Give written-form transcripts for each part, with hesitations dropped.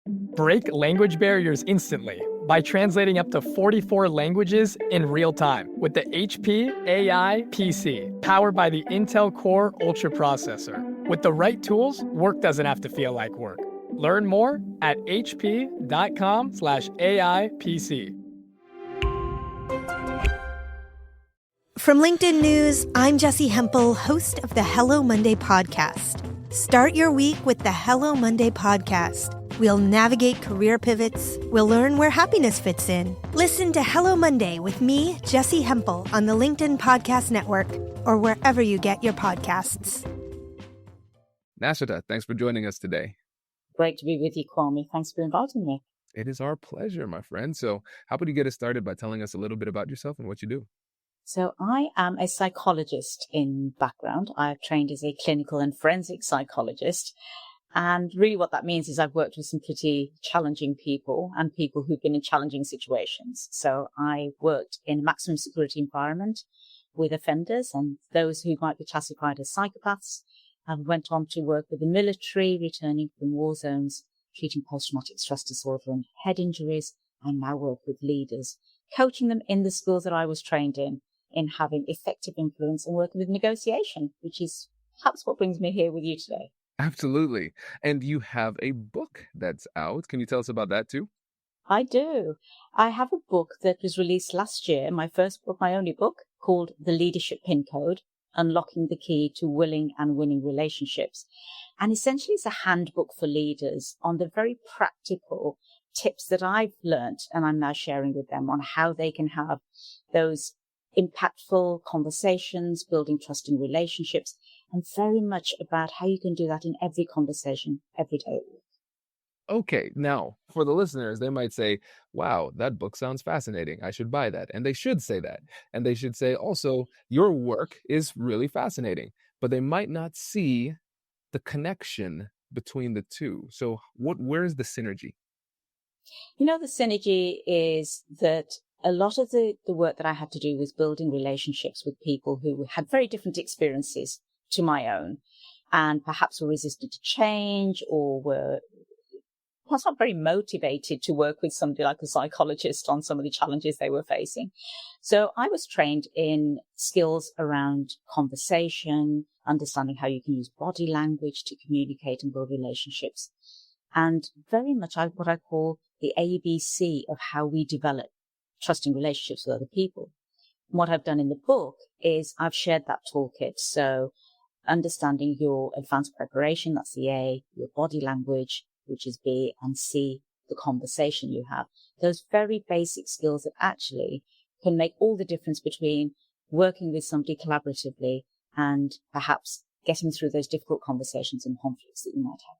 Break language barriers instantly by translating up to 44 languages in real time with the HP AI PC, powered by the Intel Core Ultra processor. With the right tools, work doesn't have to feel like work. Learn more at hp.com/AI PC. From LinkedIn News, I'm Jessie Hempel, host of the Hello Monday podcast. Start your week with the Hello Monday podcast. We'll navigate career pivots. We'll learn where happiness fits in. Listen to Hello Monday with me, Jessie Hempel, on the LinkedIn Podcast Network or wherever you get your podcasts. Nashater, thanks for joining us today. Great to be with you, Kwame. Thanks for inviting me. It is our pleasure, my friend. So how about you get us started by telling us a little bit about yourself and what you do? So I am a psychologist in background. I've trained as a clinical and forensic psychologist. And really what that means is I've worked with some pretty challenging people and people who've been in challenging situations. So I worked in a maximum security environment with offenders and those who might be classified as psychopaths, and went on to work with the military, returning from war zones, treating post-traumatic stress disorder and head injuries, and now work with leaders, coaching them in the skills that I was trained in having effective influence and working with negotiation, which is perhaps what brings me here with you today. Absolutely. And you have a book that's out. Can you tell us about that too? I do. I have a book that was released last year, my first book, my only book, called The Leadership Pin Code, Unlocking the Key to Willing and Winning Relationships. And essentially it's a handbook for leaders on the very practical tips that I've learned and I'm now sharing with them on how they can have those impactful conversations, building trusting relationships, and very much about how you can do that in every conversation, every day. Okay, now for the listeners, they might say, wow, that book sounds fascinating. I should buy that. And they should say that. And they should say also, your work is really fascinating, but they might not see the connection between the two. So where is the synergy? You know, the synergy is that a lot of the work that I had to do was building relationships with people who had very different experiences to my own, and perhaps were resistant to change or were perhaps not very motivated to work with somebody like a psychologist on some of the challenges they were facing. So I was trained in skills around conversation, understanding how you can use body language to communicate and build relationships, and very much what I call the ABC of how we develop trusting relationships with other people. And what I've done in the book is I've shared that toolkit. So understanding your advanced preparation, that's the A, your body language, which is B, and C, the conversation you have. Those very basic skills that actually can make all the difference between working with somebody collaboratively and perhaps getting through those difficult conversations and conflicts that you might have.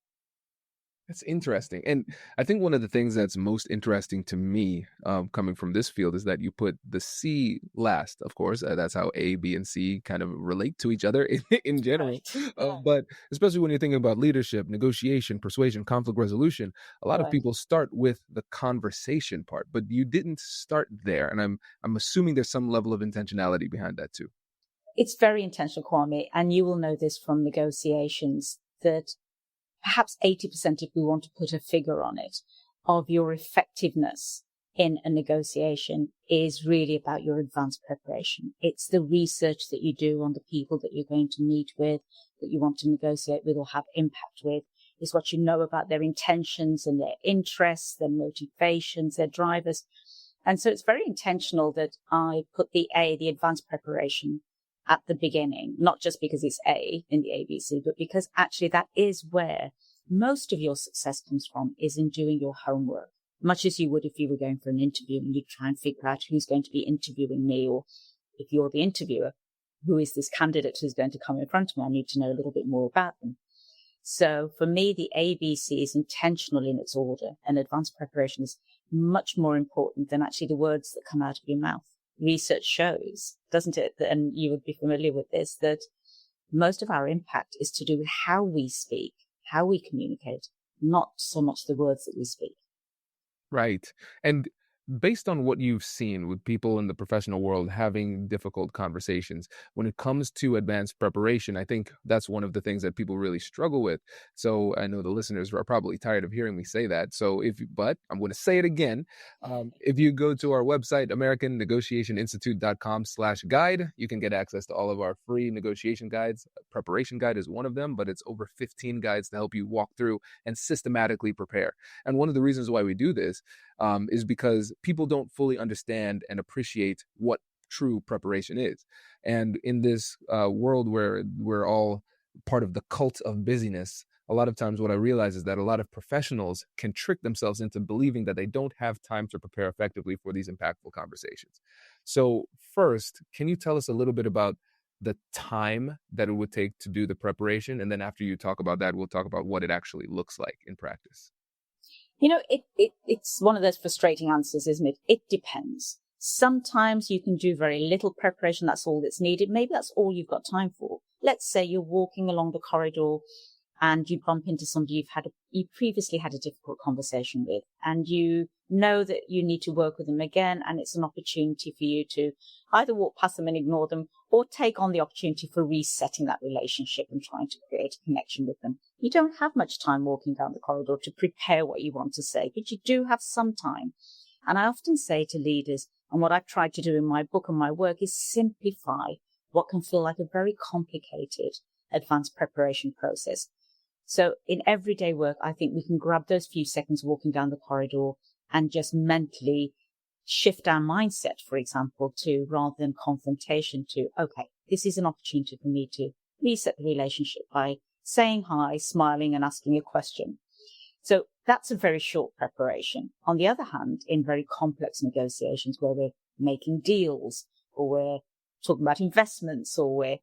That's interesting. And I think one of the things that's most interesting to me coming from this field is that you put the C last, of course. That's how A, B, and C kind of relate to each other in general. Right. But especially when you're thinking about leadership, negotiation, persuasion, conflict resolution, a lot of people start with the conversation part, but you didn't start there. And I'm assuming there's some level of intentionality behind that too. It's very intentional, Kwame, and you will know this from negotiations that perhaps 80%, if we want to put a figure on it, of your effectiveness in a negotiation is really about your advanced preparation. It's the research that you do on the people that you're going to meet with, that you want to negotiate with or have impact with. It's what you know about their intentions and their interests, their motivations, their drivers. And so it's very intentional that I put the A, the advanced preparation, at the beginning, not just because it's A in the ABC, but because actually that is where most of your success comes from, is in doing your homework, much as you would if you were going for an interview and you'd try and figure out who's going to be interviewing me, or if you're the interviewer, who is this candidate who's going to come in front of me? I need to know a little bit more about them. So for me, the ABC is intentional in its order, and advanced preparation is much more important than actually the words that come out of your mouth. Research shows, doesn't it, and you would be familiar with this, that most of our impact is to do with how we speak, how we communicate, not so much the words that we speak. Right. And based on what you've seen with people in the professional world having difficult conversations, when it comes to advanced preparation, I think that's one of the things that people really struggle with. So I know the listeners are probably tired of hearing me say that. But I'm going to say it again. If you go to our website, AmericanNegotiationInstitute.com/guide, you can get access to all of our free negotiation guides. Preparation guide is one of them, but it's over 15 guides to help you walk through and systematically prepare. And one of the reasons why we do this is because people don't fully understand and appreciate what true preparation is. And in this world where we're all part of the cult of busyness, a lot of times what I realize is that a lot of professionals can trick themselves into believing that they don't have time to prepare effectively for these impactful conversations. So first, can you tell us a little bit about the time that it would take to do the preparation? And then after you talk about that, we'll talk about what it actually looks like in practice. It's one of those frustrating answers, isn't it? It depends. Sometimes you can do very little preparation. That's all that's needed. Maybe that's all you've got time for. Let's say you're walking along the corridor and you bump into somebody you previously had a difficult conversation with, and you know that you need to work with them again, and it's an opportunity for you to either walk past them and ignore them, or take on the opportunity for resetting that relationship and trying to create a connection with them. You don't have much time walking down the corridor to prepare what you want to say, but you do have some time. And I often say to leaders, and what I've tried to do in my book and my work, is simplify what can feel like a very complicated advanced preparation process. So in everyday work, I think we can grab those few seconds walking down the corridor and just mentally shift our mindset, for example, to, rather than confrontation, to, okay, this is an opportunity for me to reset the relationship by saying hi, smiling, and asking a question. So that's a very short preparation. On the other hand, in very complex negotiations where we're making deals, or we're talking about investments, or we're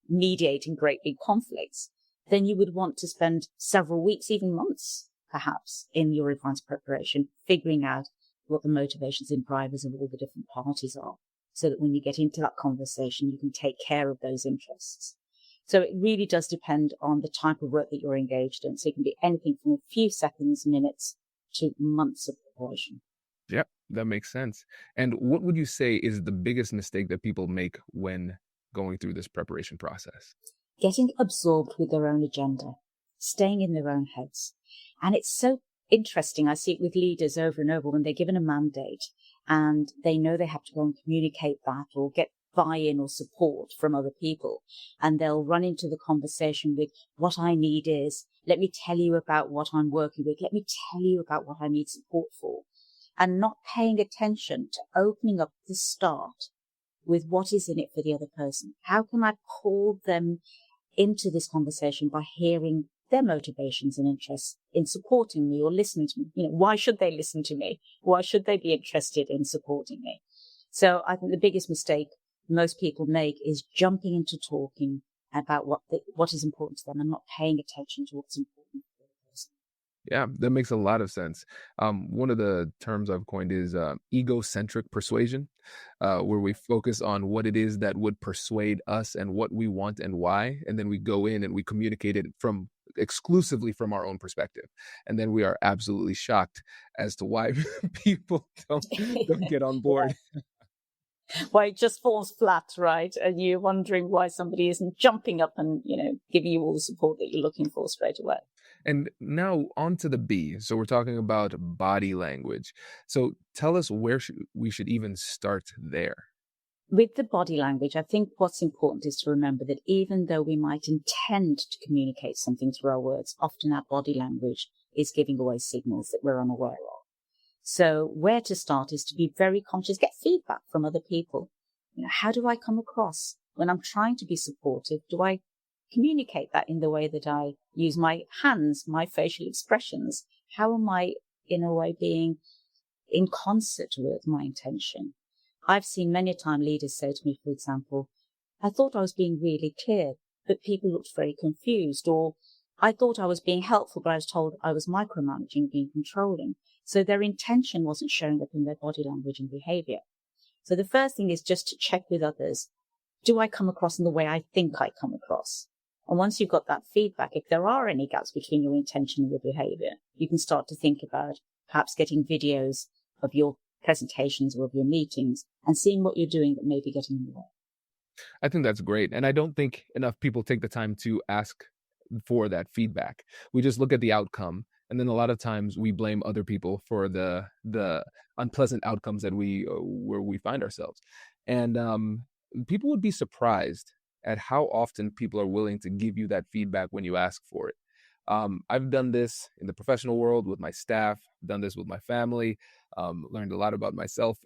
mediating great big conflicts, then you would want to spend several weeks, even months, perhaps, in your advanced preparation, figuring out what the motivations and drivers of all the different parties are, so that when you get into that conversation, you can take care of those interests. So it really does depend on the type of work that you're engaged in. So it can be anything from a few seconds, minutes, to months of preparation. Yep, that makes sense. And what would you say is the biggest mistake that people make when going through this preparation process? Getting absorbed with their own agenda, staying in their own heads. And it's so interesting. I see it with leaders over and over when they're given a mandate and they know they have to go and communicate that or get buy-in or support from other people. And they'll run into the conversation with, what I need is, let me tell you about what I'm working with. Let me tell you about what I need support for. And not paying attention to opening up the start with what is in it for the other person. How can I pull them into this conversation by hearing their motivations and interests in supporting me or listening to me? Why should they listen to me? Why should they be interested in supporting me? So I think the biggest mistake most people make is jumping into talking about what is important to them and not paying attention to what's important for the person. Yeah, that makes a lot of sense. One of the terms I've coined is egocentric persuasion, where we focus on what it is that would persuade us and what we want and why, and then we go in and we communicate it exclusively from our own perspective, and then we are absolutely shocked as to why people don't get on board. Why it just falls flat, right? And you're wondering why somebody isn't jumping up and giving you all the support that you're looking for straight away. And now on to the B. So we're talking about body language. So tell us where we should even start there. With the body language, I think what's important is to remember that even though we might intend to communicate something through our words, often our body language is giving away signals that we're unaware of. So where to start is to be very conscious, get feedback from other people. How do I come across when I'm trying to be supportive? Do I communicate that in the way that I use my hands, my facial expressions? How am I, in a way, being in concert with my intention? I've seen many a time leaders say to me, for example, I thought I was being really clear, but people looked very confused. Or I thought I was being helpful, but I was told I was micromanaging, being controlling. So their intention wasn't showing up in their body language and behavior. So the first thing is just to check with others. Do I come across in the way I think I come across? And once you've got that feedback, if there are any gaps between your intention and your behavior, you can start to think about perhaps getting videos of your presentations or of your meetings, and seeing what you're doing that may be getting in the way. I think that's great. And I don't think enough people take the time to ask for that feedback. We just look at the outcome. And then a lot of times we blame other people for the unpleasant outcomes that where we find ourselves. And people would be surprised at how often people are willing to give you that feedback when you ask for it. I've done this in the professional world with my staff, done this with my family, learned a lot about myself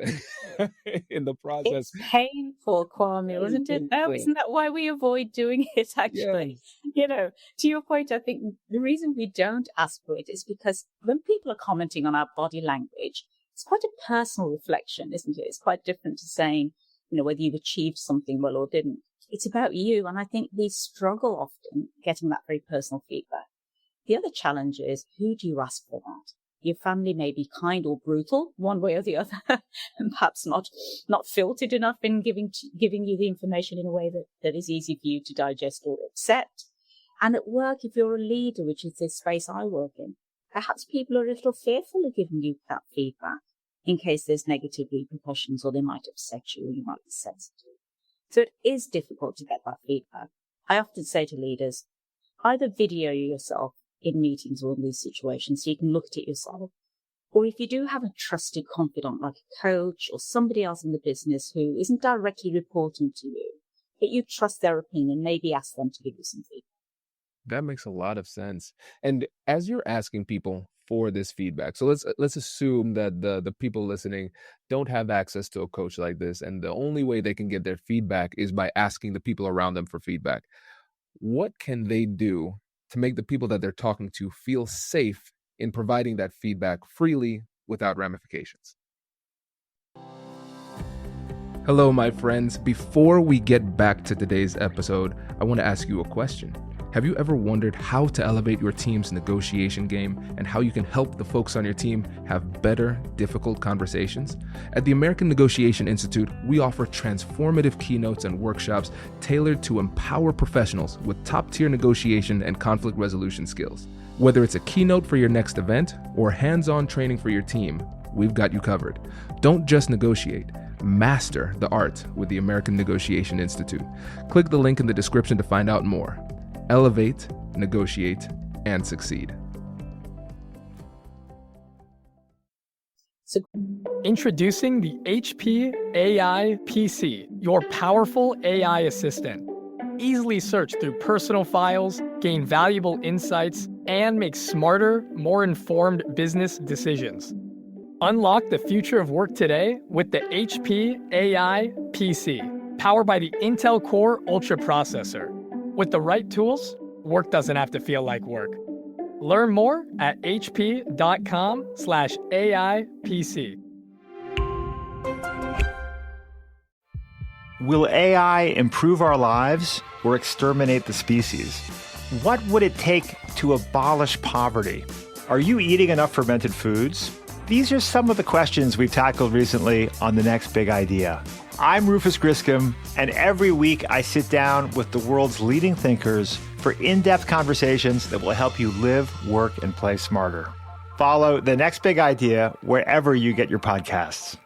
in the process. It's painful, Kwame, isn't it? No, isn't that why we avoid doing it, actually? Yes. You know, to your point, I think the reason we don't ask for it is because when people are commenting on our body language, it's quite a personal reflection, isn't it? It's quite different to saying, you know, whether you've achieved something well or didn't. It's about you. And I think we struggle often getting that very personal feedback. The other challenge is, who do you ask for that? Your family may be kind or brutal, one way or the other, and perhaps not filtered enough in giving you the information in a way that is easy for you to digest or accept. And at work, if you're a leader, which is the space I work in, perhaps people are a little fearful of giving you that feedback in case there's negative repercussions, or they might upset you, or you might be sensitive. So it is difficult to get that feedback. I often say to leaders, either video yourself in meetings or in these situations so you can look at it yourself. Or if you do have a trusted confidant like a coach or somebody else in the business who isn't directly reporting to you, but you trust their opinion, maybe ask them to give you some feedback. That makes a lot of sense. And as you're asking people for this feedback, so let's assume that the people listening don't have access to a coach like this, and the only way they can get their feedback is by asking the people around them for feedback. What can they do to make the people that they're talking to feel safe in providing that feedback freely without ramifications? Hello, my friends. Before we get back to today's episode, I want to ask you a question. Have you ever wondered how to elevate your team's negotiation game and how you can help the folks on your team have better, difficult conversations? At the American Negotiation Institute, we offer transformative keynotes and workshops tailored to empower professionals with top-tier negotiation and conflict resolution skills. Whether it's a keynote for your next event or hands-on training for your team, we've got you covered. Don't just negotiate. Master the art with the American Negotiation Institute. Click the link in the description to find out more. Elevate, negotiate, and succeed. So, introducing the HP AI PC, your powerful AI assistant. Easily search through personal files, gain valuable insights, and make smarter, more informed business decisions. Unlock the future of work today with the HP AI PC, powered by the Intel Core Ultra processor. With the right tools, work doesn't have to feel like work. Learn more at hp.com/AIPC. Will AI improve our lives or exterminate the species? What would it take to abolish poverty? Are you eating enough fermented foods? These are some of the questions we've tackled recently on The Next Big Idea. I'm Rufus Griscom, and every week I sit down with the world's leading thinkers for in-depth conversations that will help you live, work, and play smarter. Follow The Next Big Idea wherever you get your podcasts.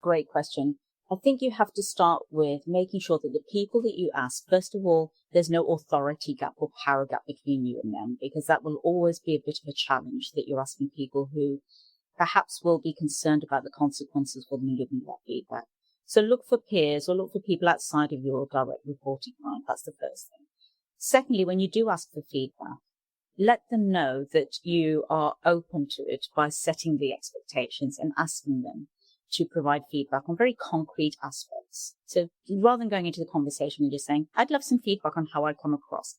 Great question. I think you have to start with making sure that the people that you ask, first of all, there's no authority gap or power gap between you and them, because that will always be a bit of a challenge that you're asking people who perhaps will be concerned about the consequences for them giving that feedback. So look for peers or look for people outside of your direct reporting line. That's the first thing. Secondly, when you do ask for feedback, let them know that you are open to it by setting the expectations and asking them to provide feedback on very concrete aspects. So rather than going into the conversation and just saying, I'd love some feedback on how I come across,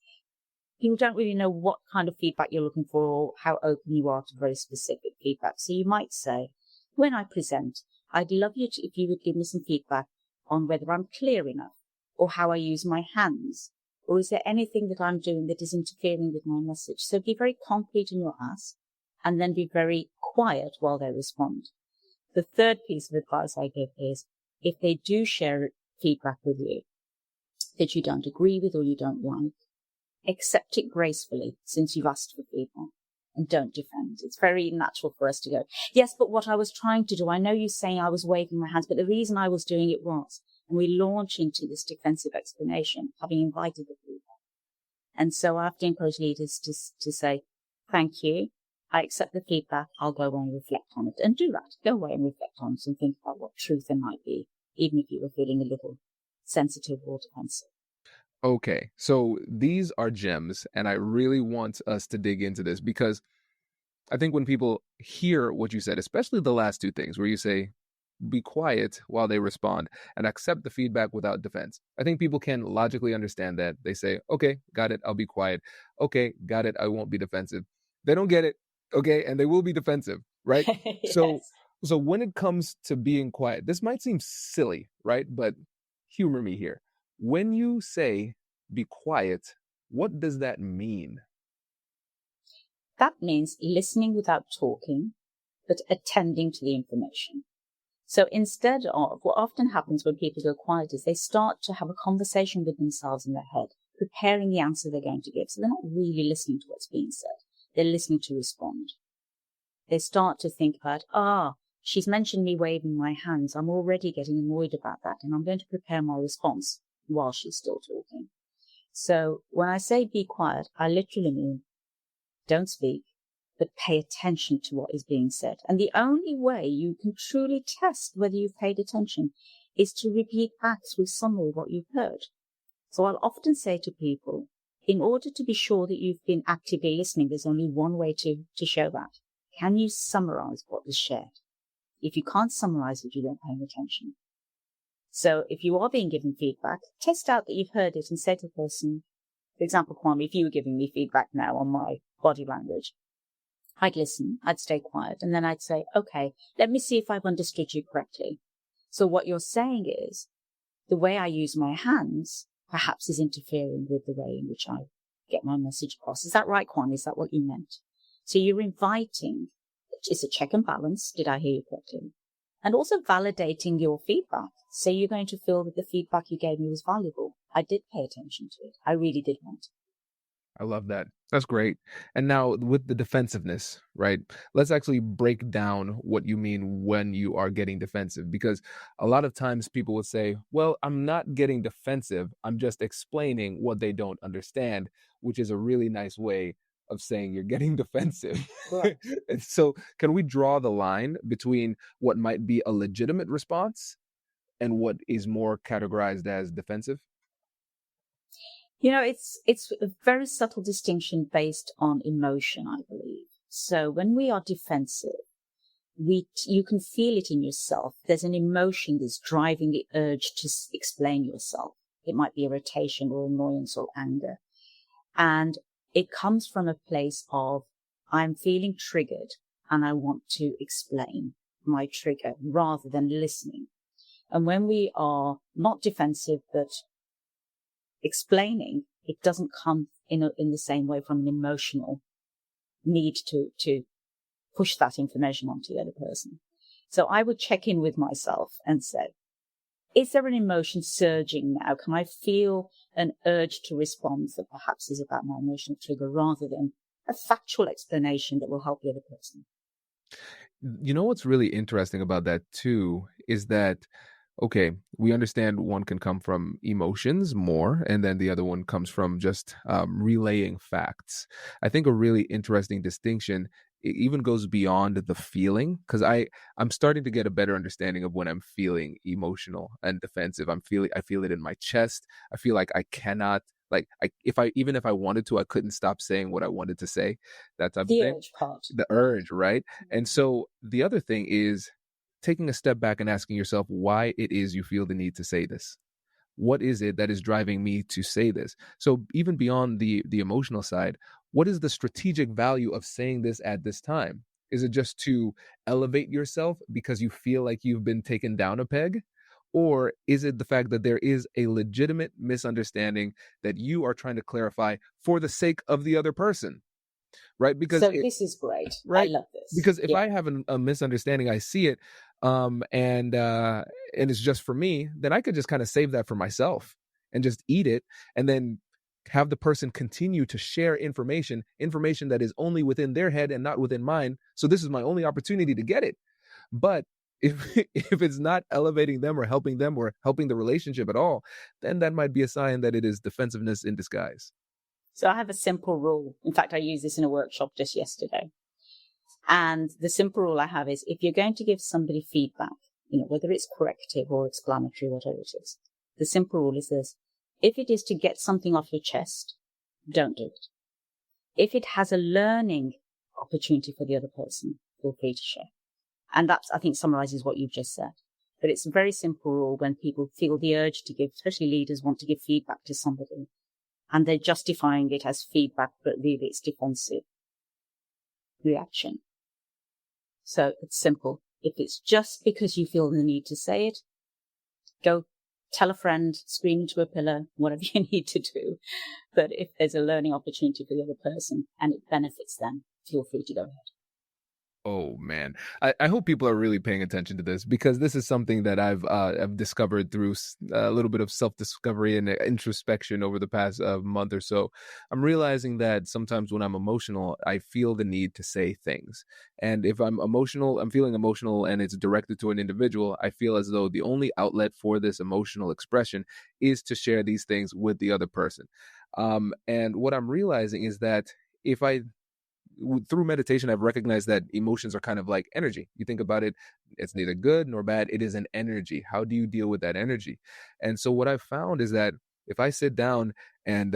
people don't really know what kind of feedback you're looking for or how open you are to very specific feedback. So you might say, when I present, I'd love you to, if you would give me some feedback on whether I'm clear enough or how I use my hands, or is there anything that I'm doing that is interfering with my message? So be very concrete in your ask and then be very quiet while they respond. The third piece of advice I give is if they do share feedback with you that you don't agree with or you don't like, accept it gracefully since you've asked for feedback. and don't defend. It's very natural for us to go, yes, but what I was trying to do, I know you're saying I was waving my hands, but the reason I was doing it was, and we launch into this defensive explanation, having invited the feedback. And so I have to encourage leaders to say, thank you. I accept the feedback. I'll go away and reflect on it. And do that. Go away and reflect on it and think about what truth there might be, even if you were feeling a little sensitive or defensive. Okay, so these are gems, and I really want us to dig into this because I think when people hear what you said, especially the last two things where you say, be quiet while they respond and accept the feedback without defense. I think people can logically understand that. They say, okay, got it. I'll be quiet. Okay, got it. I won't be defensive. They don't get it. Okay. And they will be defensive, right? Yes. So when it comes to being quiet, this might seem silly, right? But humor me here. When you say be quiet, what does that mean? That means listening without talking, but attending to the information. So instead of, what often happens when people go quiet is they start to have a conversation with themselves in their head, preparing the answer they're going to give. So they're not really listening to what's being said. They're listening to respond. They start to think about, she's mentioned me waving my hands. I'm already getting annoyed about that, and I'm going to prepare my response while she's still talking. So when I say be quiet, I literally mean don't speak, but pay attention to what is being said. And the only way you can truly test whether you've paid attention is to repeat back through summary what you've heard. So I'll often say to people, in order to be sure that you've been actively listening, there's only one way to show that. Can you summarize what was shared? If you can't summarize it, you don't pay attention. So if you are being given feedback, test out that you've heard it and say to the person, for example, Kwame, if you were giving me feedback now on my body language, I'd listen, I'd stay quiet, and then I'd say, okay, let me see if I've understood you correctly. So what you're saying is, the way I use my hands perhaps is interfering with the way in which I get my message across. Is that right, Kwame? Is that what you meant? So you're inviting, it's a check and balance, did I hear you correctly? And also validating your feedback. So you're going to feel that the feedback you gave me was valuable. I did pay attention to it. I really did want to. I love that. That's great. And now with the defensiveness, right? Let's actually break down what you mean when you are getting defensive, because a lot of times people would say, well, I'm not getting defensive. I'm just explaining what they don't understand, which is a really nice way of saying you're getting defensive. Right. And so can we draw the line between what might be a legitimate response and what is more categorized as defensive? You know, it's a very subtle distinction based on emotion, I believe. So when we are defensive, you can feel it in yourself. There's an emotion that's driving the urge to explain yourself. It might be irritation or annoyance or anger. And it comes from a place of, I'm feeling triggered and I want to explain my trigger rather than listening. And when we are not defensive, but explaining, it doesn't come in the same way from an emotional need to push that information onto the other person. So I would check in with myself and say, is there an emotion surging now? Can I feel an urge to respond that perhaps is about my emotional trigger rather than a factual explanation that will help the other person? You know what's really interesting about that too is that, okay, we understand one can come from emotions more, and then the other one comes from just relaying facts. I think a really interesting distinction, it even goes beyond the feeling, because I'm starting to get a better understanding of when I'm feeling emotional and defensive. I feel it in my chest. I feel like I cannot, even if I wanted to, I couldn't stop saying what I wanted to say. That type of thing. The urge part. The urge, right? And so the other thing is taking a step back and asking yourself why it is you feel the need to say this. What is it that is driving me to say this? So even beyond the emotional side, what is the strategic value of saying this at this time? Is it just to elevate yourself because you feel like you've been taken down a peg? Or is it the fact that there is a legitimate misunderstanding that you are trying to clarify for the sake of the other person? Right? Because this is great. Right? I love this. Because if I have a misunderstanding, I see it, and it's just for me, then I could just kind of save that for myself and just eat it and then have the person continue to share information that is only within their head and not within mine. So this is my only opportunity to get it. But if it's not elevating them or helping the relationship at all, then that might be a sign that it is defensiveness in disguise. So I have a simple rule. In fact, I used this in a workshop just yesterday. And the simple rule I have is, if you're going to give somebody feedback, whether it's corrective or explanatory, whatever it is, the simple rule is this: if it is to get something off your chest, don't do it. If it has a learning opportunity for the other person, feel free to share. And that, I think, summarizes what you've just said. But it's a very simple rule when people feel the urge to give, especially leaders want to give feedback to somebody, and they're justifying it as feedback, but really it's defensive reaction. So it's simple. If it's just because you feel the need to say it, go tell a friend, scream into a pillow, whatever you need to do. But if there's a learning opportunity for the other person and it benefits them, feel free to go ahead. Oh, man. I hope people are really paying attention to this, because this is something that I've discovered through a little bit of self-discovery and introspection over the past month or so. I'm realizing that sometimes when I'm emotional, I feel the need to say things. And if I'm feeling emotional and it's directed to an individual, I feel as though the only outlet for this emotional expression is to share these things with the other person. And what I'm realizing is that through meditation, I've recognized that emotions are kind of like energy. You think about it, it's neither good nor bad. It is an energy. How do you deal with that energy? And so what I've found is that if I sit down and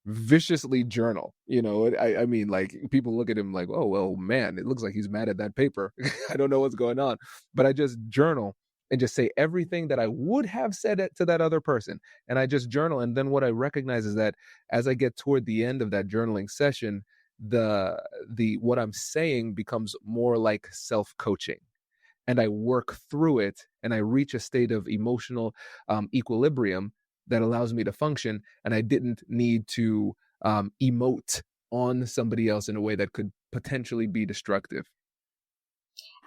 viciously journal, I mean, like, people look at him like, oh, well, man, it looks like he's mad at that paper. I don't know what's going on. But I just journal and just say everything that I would have said to that other person. And I just journal. And then what I recognize is that as I get toward the end of that journaling session, the what I'm saying becomes more like self-coaching, and I work through it and I reach a state of emotional equilibrium that allows me to function, and I didn't need to emote on somebody else in a way that could potentially be destructive.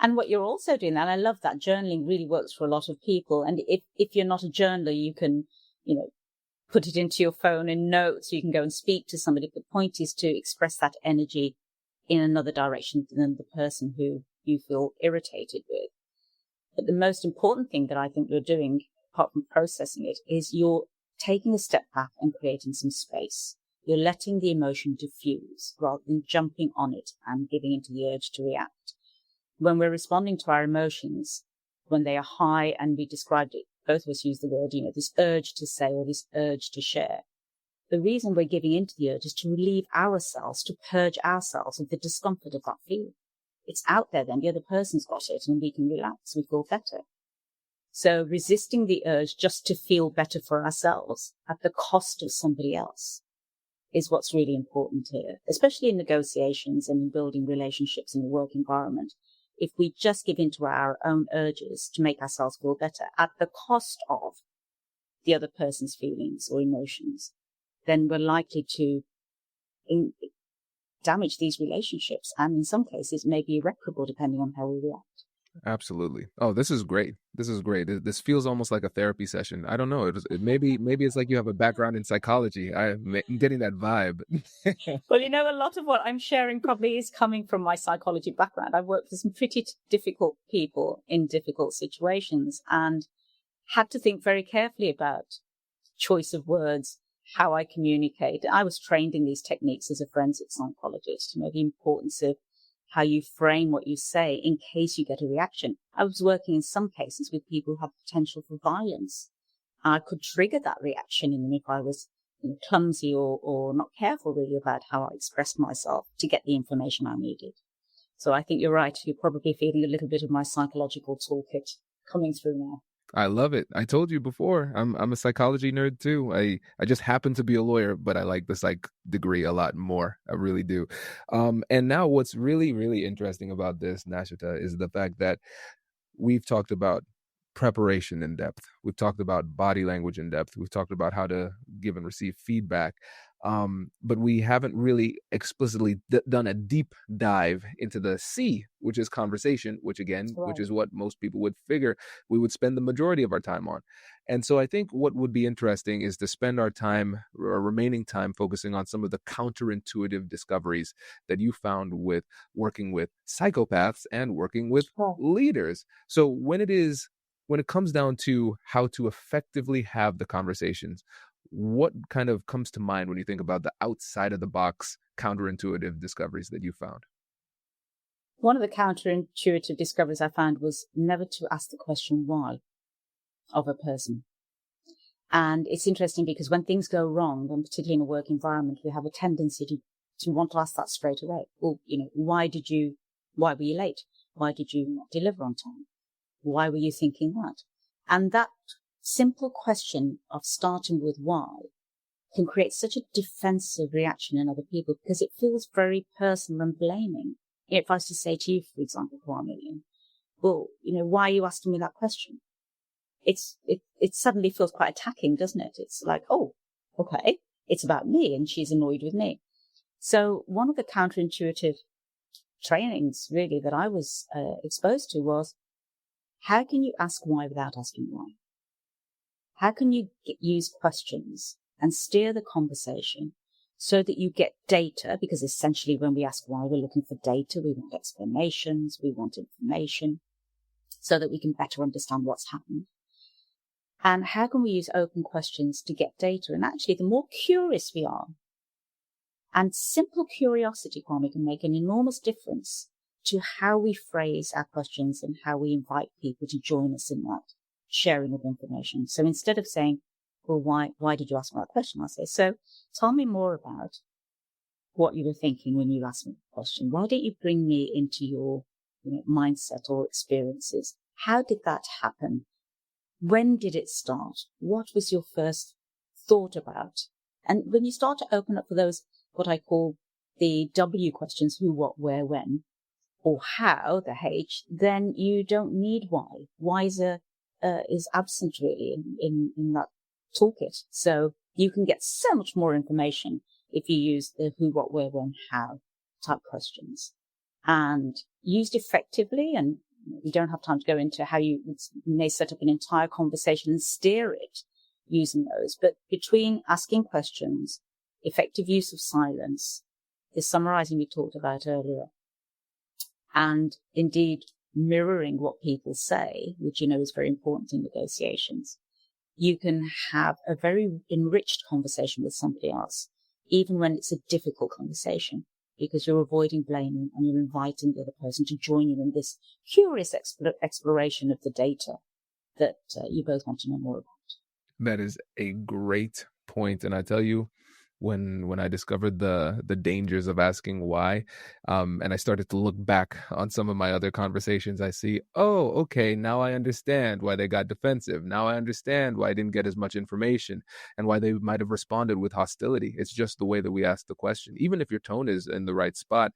And what you're also doing, and I love that, journaling really works for a lot of people. And if you're not a journaler, you can put it into your phone in notes, so you can go and speak to somebody. The point is to express that energy in another direction than the person who you feel irritated with. But the most important thing that I think you're doing, apart from processing it, is you're taking a step back and creating some space. You're letting the emotion diffuse rather than jumping on it and giving into the urge to react. When we're responding to our emotions, when they are high, and we described it, both of us use the word, this urge to say or this urge to share. The reason we're giving into the urge is to relieve ourselves, to purge ourselves of the discomfort of that feeling. It's out there then, the other person's got it, and we can relax, we feel better. So resisting the urge just to feel better for ourselves at the cost of somebody else is what's really important here, especially in negotiations and in building relationships in a work environment. If we just give into our own urges to make ourselves feel better at the cost of the other person's feelings or emotions, then we're likely to damage these relationships, and in some cases may be irreparable depending on how we react. Absolutely. Oh, this is great. This is great. This feels almost like a therapy session. I don't know. Maybe it's like you have a background in psychology. I'm getting that vibe. Well, a lot of what I'm sharing probably is coming from my psychology background. I've worked with some pretty difficult people in difficult situations and had to think very carefully about choice of words, how I communicate. I was trained in these techniques as a forensic psychologist, the importance of how you frame what you say in case you get a reaction. I was working in some cases with people who have potential for violence. I could trigger that reaction in them if I was clumsy or not careful really about how I expressed myself to get the information I needed. So I think you're right. You're probably feeling a little bit of my psychological toolkit coming through now. I love it. I told you before, I'm a psychology nerd too. I just happen to be a lawyer, but I like the psych degree a lot more. I really do. And now what's really, really interesting about this, Nashater, is the fact that we've talked about preparation in depth. We've talked about body language in depth. We've talked about how to give and receive feedback. But we haven't really explicitly done a deep dive into the C, which is conversation, which Right. is what most people would figure we would spend the majority of our time on. And so I think what would be interesting is to spend our remaining time focusing on some of the counterintuitive discoveries that you found with working with psychopaths and working with Right. leaders. So when it comes down to how to effectively have the conversations, what kind of comes to mind when you think about the outside of the box counterintuitive discoveries that you found? One of the counterintuitive discoveries I found was never to ask the question why of a person. And it's interesting because when things go wrong, and particularly in a work environment, we have a tendency to want to ask that straight away. Well, why were you late? Why did you not deliver on time? Why were you thinking that? And that simple question of starting with why can create such a defensive reaction in other people because it feels very personal and blaming. If I was to say to you, for example, Kwame, well, why are you asking me that question? It suddenly feels quite attacking, doesn't it? It's like, oh, okay, it's about me and she's annoyed with me. So one of the counterintuitive trainings really that I was exposed to was, how can you ask why without asking why? How can you use questions and steer the conversation so that you get data? Because essentially when we ask why, we're looking for data. We want explanations. We want information so that we can better understand what's happened. And how can we use open questions to get data? And actually, the more curious we are, and simple curiosity, Kwame, can make an enormous difference to how we phrase our questions and how we invite people to join us in that sharing of information. So instead of saying, well, why did you ask me that question? I'll say, so tell me more about what you were thinking when you asked me the question. Why don't you bring me into your mindset or experiences? How did that happen? When did it start? What was your first thought about? And when you start to open up for those, what I call the W questions, who, what, where, when, or how, the H, then you don't need why. Why is absent really in that toolkit. So you can get so much more information if you use the who, what, where, when, how type questions. And used effectively, and we don't have time to go into how you may set up an entire conversation and steer it using those. But between asking questions, effective use of silence, the summarizing we talked about earlier, and indeed mirroring what people say, which is very important in negotiations, you can have a very enriched conversation with somebody else, even when it's a difficult conversation, because you're avoiding blaming and you're inviting the other person to join you in this curious exploration of the data that you both want to know more about. That is a great point. And I tell you, when I discovered the dangers of asking why, and I started to look back on some of my other conversations, I see, oh, okay, now I understand why they got defensive. Now I understand why I didn't get as much information and why they might have responded with hostility. It's just the way that we ask the question. Even if your tone is in the right spot,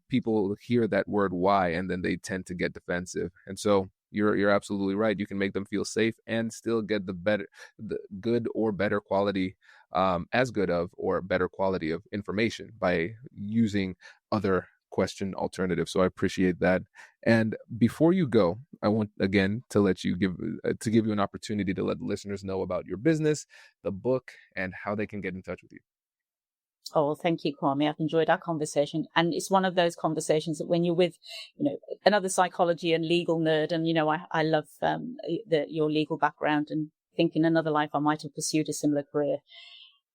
people hear that word why, and then they tend to get defensive. And so you're absolutely right. You can make them feel safe and still get the good or better quality, as good of or better quality of information by using other question alternatives. So I appreciate that. And before you go, I want again to let you give you an opportunity to let the listeners know about your business, the book, and how they can get in touch with you. Oh, well, thank you, Kwame. I've enjoyed our conversation. And it's one of those conversations that when you're with, another psychology and legal nerd, and, I love your legal background, and think in another life I might have pursued a similar career.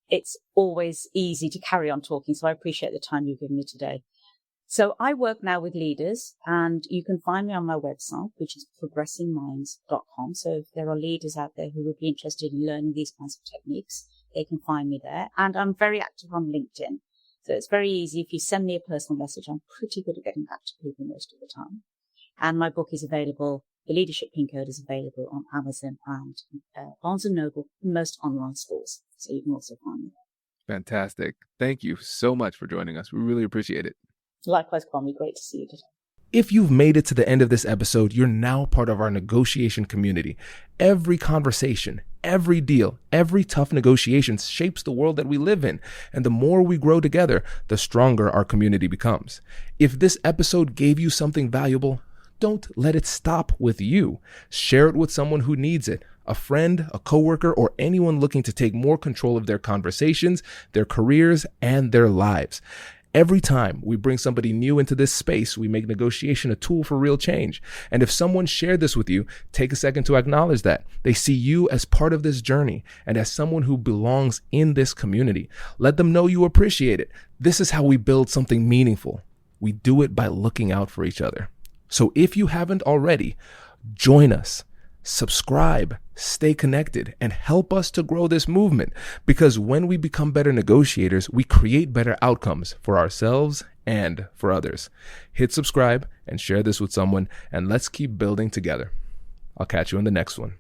It's always easy to carry on talking. So I appreciate the time you've given me today. So I work now with leaders, and you can find me on my website, which is progressingminds.com. So if there are leaders out there who would be interested in learning these kinds of techniques, they can find me there. And I'm very active on LinkedIn. So it's very easy. If you send me a personal message, I'm pretty good at getting back to people most of the time. And my book is available. The Leadership Pin Code is available on Amazon and Barnes & Noble, most online stores. So you can also find me there. Fantastic. Thank you so much for joining us. We really appreciate it. Likewise, Kwame. Great to see you today. If you've made it to the end of this episode, you're now part of our negotiation community. Every conversation, every deal, every tough negotiation shapes the world that we live in. And the more we grow together, the stronger our community becomes. If this episode gave you something valuable, don't let it stop with you. Share it with someone who needs it, a friend, a coworker, or anyone looking to take more control of their conversations, their careers, and their lives. Every time we bring somebody new into this space, we make negotiation a tool for real change. And if someone shared this with you, take a second to acknowledge that. They see you as part of this journey and as someone who belongs in this community. Let them know you appreciate it. This is how we build something meaningful. We do it by looking out for each other. So if you haven't already, join us. Subscribe, stay connected, and help us to grow this movement, because when we become better negotiators, we create better outcomes for ourselves and for others. Hit subscribe and share this with someone, and let's keep building together. I'll catch you in the next one.